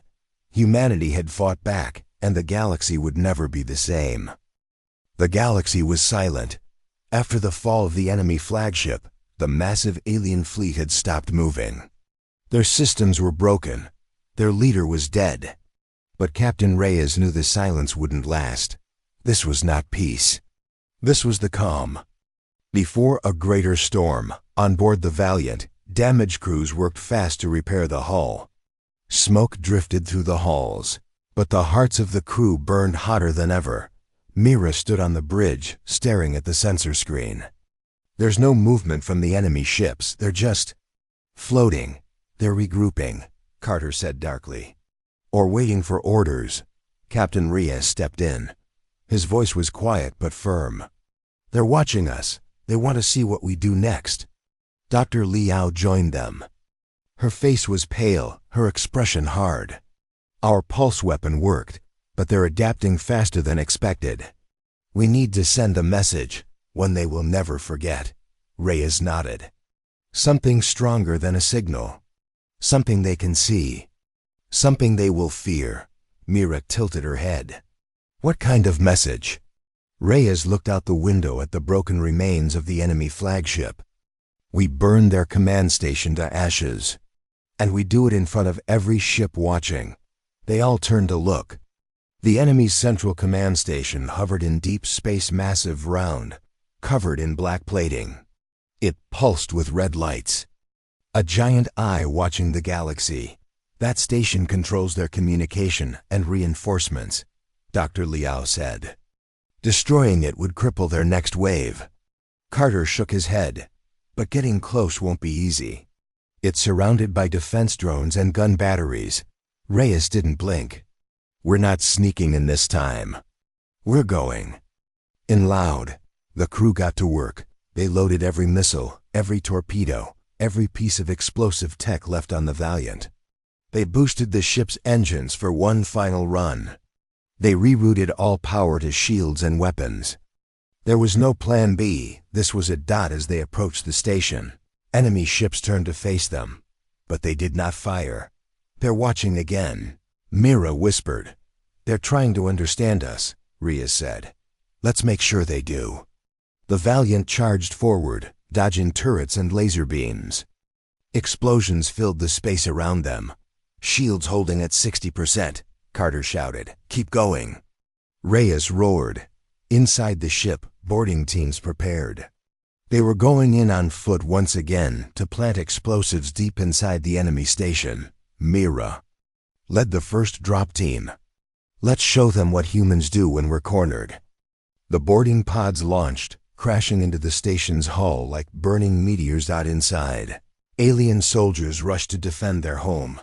Humanity had fought back, and the galaxy would never be the same. The galaxy was silent. After the fall of the enemy flagship, the massive alien fleet had stopped moving. Their systems were broken. Their leader was dead. But Captain Reyes knew the silence wouldn't last. This was not peace. This was the calm. Before a greater storm, on board the Valiant, damage crews worked fast to repair the hull. Smoke drifted through the halls, but the hearts of the crew burned hotter than ever. Mira stood on the bridge, staring at the sensor screen. There's no movement from the enemy ships. They're just floating. They're regrouping, Carter said darkly. Or waiting for orders. Captain Reyes stepped in. His voice was quiet but firm. They're watching us. They want to see what we do next. Dr. Liao joined them. Her face was pale, her expression hard. Our pulse weapon worked, but they're adapting faster than expected. We need to send a message, one they will never forget. Reyes nodded. Something stronger than a signal. Something they can see. Something they will fear. Mira tilted her head. What kind of message? Reyes looked out the window at the broken remains of the enemy flagship. We burned their command station to ashes. And we do it in front of every ship watching. They all turned to look. The enemy's central command station hovered in deep space, massive, round, covered in black plating. It pulsed with red lights. A giant eye watching the galaxy. That station controls their communication and reinforcements, Dr. Liao said. Destroying it would cripple their next wave. Carter shook his head. But getting close won't be easy. It's surrounded by defense drones and gun batteries. Reyes didn't blink. We're not sneaking in this time. We're going. In loud, the crew got to work. They loaded every missile, every torpedo, every piece of explosive tech left on the Valiant. They boosted the ship's engines for one final run. They rerouted all power to shields and weapons. There was no plan B. This was a dot as they approached the station. Enemy ships turned to face them. But they did not fire. They're watching again. Mira whispered. They're trying to understand us, Reyes said. Let's make sure they do. The Valiant charged forward, dodging turrets and laser beams. Explosions filled the space around them. Shields holding at 60%, Carter shouted. Keep going. Reyes roared. Inside the ship, boarding teams prepared. They were going in on foot once again to plant explosives deep inside the enemy station. Mira led the first drop team. Let's show them what humans do when we're cornered. The boarding pods launched, crashing into the station's hull like burning meteors. Inside, Alien soldiers rushed to defend their home.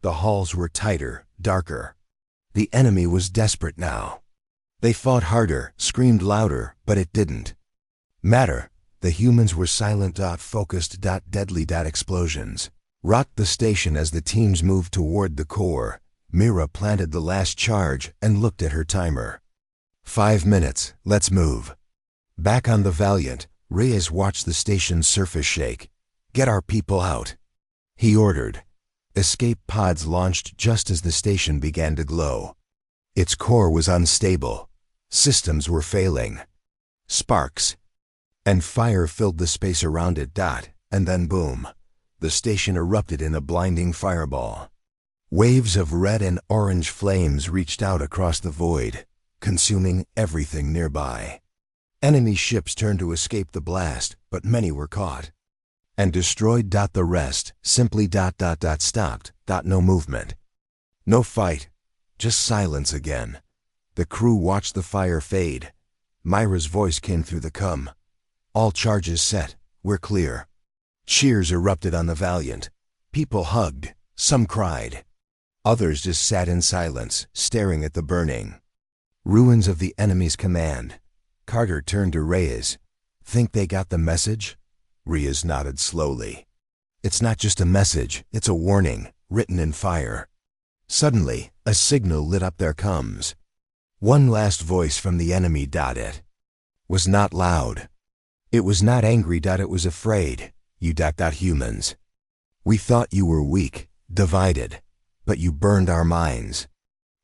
The halls were tighter, darker. The enemy was desperate now. They fought harder, screamed louder, but it didn't matter. The humans were silent, focused, deadly, explosions rocked the station as the teams moved toward the core. Mira planted the last charge and looked at her timer. 5 minutes, let's move. Back on the Valiant, Reyes watched the station's surface shake. Get our people out, he ordered. Escape pods launched just as the station began to glow. Its core was unstable. Systems were failing. Sparks and fire filled the space around it. And then boom. The station erupted in a blinding fireball. Waves of red and orange flames reached out across the void, consuming everything nearby. Enemy ships turned to escape the blast, but many were caught and destroyed. The rest simply stopped. No movement. No fight. Just silence again. The crew watched the fire fade. Myra's voice came through the cum. All charges set. We're clear. Cheers erupted on the Valiant. People hugged. Some cried. Others just sat in silence, staring at the burning ruins of the enemy's command. Carter turned to Reyes. Think they got the message? Reyes nodded slowly. It's not just a message, it's a warning, written in fire. Suddenly, a signal lit up their comms. One last voice from the enemy. It was not loud. It was not angry. It was afraid. You humans. We thought you were weak, divided, but you burned our minds.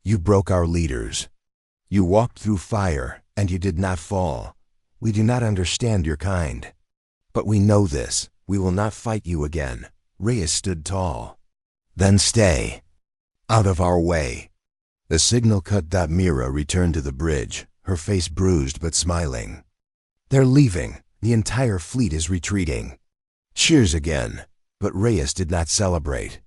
You broke our leaders. You walked through fire, and you did not fall. We do not understand your kind. But we know this. We will not fight you again. Reyes stood tall. Then stay out of our way. The signal cut. Mira returned to the bridge, her face bruised but smiling. They're leaving. The entire fleet is retreating. Cheers again. But Reyes did not celebrate.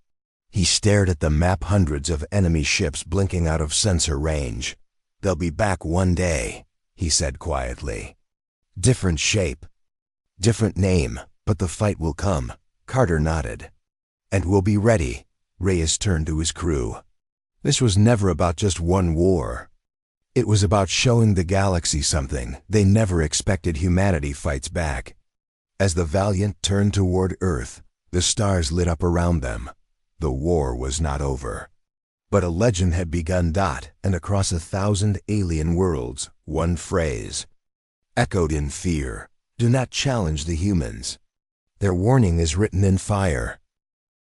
He stared at the map, hundreds of enemy ships blinking out of sensor range. They'll be back one day, he said quietly. Different shape, different name, but the fight will come. Carter nodded. And we'll be ready. Reyes turned to his crew. This was never about just one war. It was about showing the galaxy something they never expected. Humanity fights back. As the Valiant turned toward Earth, the stars lit up around them. The war was not over. But a legend had begun. And across 1,000 alien worlds, one phrase echoed in fear. Do not challenge the humans. Their warning is written in fire.